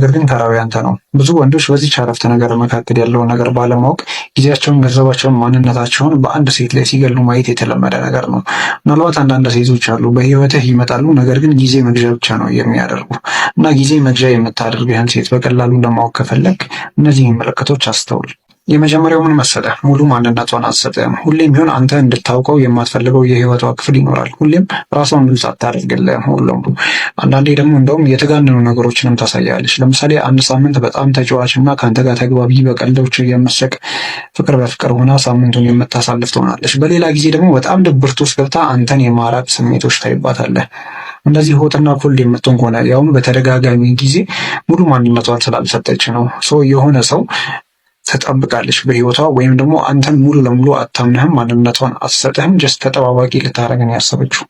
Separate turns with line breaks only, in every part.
ነገር ግን ተራው ያንተ ነው። ብዙ ወንዶች በዚች አረፍተ ነገር መካከል ያለውን ነገር ባለማወቅ ጊዜያቸውን፣ ገንዘባቸውን፣ ማንነታቸውን በአንድ ሴት ላይ ሲገሉ ማየት የተለመደ ነገር ነው። ምናልባት አንዳንድ ሴቶች አሉ በህይወትህ ይመጣሉ፣ ነገር ግን ጊዜ መግዣ ብቻ ነው የሚያደርጉ እና ጊዜ መግዣ የምታደርግህን ሴት በቀላሉ ለማወቅ ከፈለግ እነዚህን ምልክቶች አስተውል። የመጀመሪያው ምን መሰለህ? ሙሉ ማንነቷን አትሰጥህም። ሁሌም ቢሆን አንተ እንድታውቀው የማትፈልገው የህይወቷ ክፍል ይኖራል። ሁሌም ራሷን ግልጽ አታደርግልህም ሙሉ ለሙሉ። አንዳንዴ ደግሞ እንደውም የተጋነኑ ነገሮችንም ታሳያለች። ለምሳሌ አንድ ሳምንት በጣም ተጫዋች እና ከአንተ ጋር ተግባቢ፣ በቀልዶች የምትስቅ፣ ፍቅር በፍቅር ሆና ሳምንቱን የምታሳልፍ ትሆናለች። በሌላ ጊዜ ደግሞ በጣም ድብርት ውስጥ ገብታ አንተን የማራቅ ስሜቶች ታይባታለህ። እንደዚህ ሆትና ኩል የምትሆን ከሆነ ያውም በተደጋጋሚ ጊዜ ሙሉ ማንነቷን ስላልሰጠች ነው። የሆነ ሰው ትጠብቃለች በህይወቷ፣ ወይም ደግሞ አንተን ሙሉ ለሙሉ አታምንህም፣ ማንነቷን አትሰጥህም። ጀስት ተጠባባቂ ልታረገን ያሰበችው።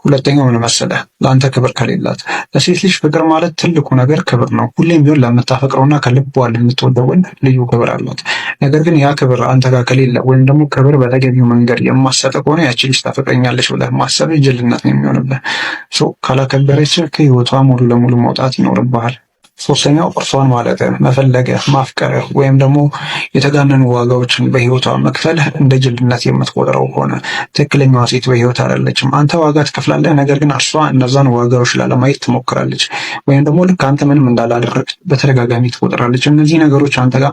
ሁለተኛው ምን መሰለህ? ለአንተ ክብር ከሌላት። ለሴት ልጅ ፍቅር ማለት ትልቁ ነገር ክብር ነው። ሁሌም ቢሆን ለምታፈቅረውና ከልቧ ለምትወደው ወንድ ልዩ ክብር አላት። ነገር ግን ያ ክብር አንተ ጋር ከሌለ፣ ወይም ደግሞ ክብር በተገቢው መንገድ የማሰጥ ከሆነ ያቺ ልጅ ታፈቅረኛለች ብለህ ማሰብ ጅልነት ነው የሚሆንብህ። ካላከበረች ከህይወቷ ሙሉ ለሙሉ መውጣት ይኖርብሃል። ሶስተኛው እርሷን ማለት መፈለግህ፣ ማፍቀርህ ወይም ደግሞ የተጋነኑ ዋጋዎችን በህይወቷ መክፈልህ እንደ ጅልነት የምትቆጥረው ከሆነ ትክክለኛዋ ሴት በህይወት አይደለችም። አንተ ዋጋ ትከፍላለህ፣ ነገር ግን እርሷ እነዛን ዋጋዎች ላለማየት ትሞክራለች፣ ወይም ደግሞ ልክ አንተ ምንም እንዳላደረግ በተደጋጋሚ ትቆጥራለች። እነዚህ ነገሮች አንተ ጋር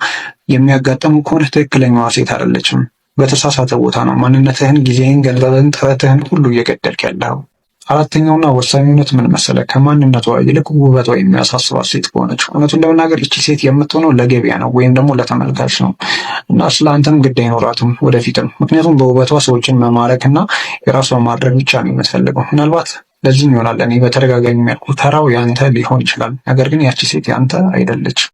የሚያጋጥሙ ከሆነ ትክክለኛዋ ሴት አይደለችም። በተሳሳተ ቦታ ነው ማንነትህን፣ ጊዜህን፣ ገንዘብህን፣ ጥረትህን ሁሉ እየገደልክ ያለው። አራተኛውና ወሳኙነት ምን መሰለ? ከማንነቷ ይልቅ ውበቷ የሚያሳስባት ሴት ከሆነች። እውነቱን ለመናገር እቺ ሴት የምትሆነው ለገበያ ነው ወይም ደግሞ ለተመልካች ነው እና ስለ አንተም ግድ አይኖራትም ወደፊትም። ምክንያቱም በውበቷ ሰዎችን መማረክና የራሷ ማድረግ ብቻ ነው የምትፈልገው። ምናልባት ለዚህም ይሆናል እኔ በተደጋጋሚ የሚያልኩ ተራው ያንተ ሊሆን ይችላል፣ ነገር ግን ያቺ ሴት ያንተ አይደለች።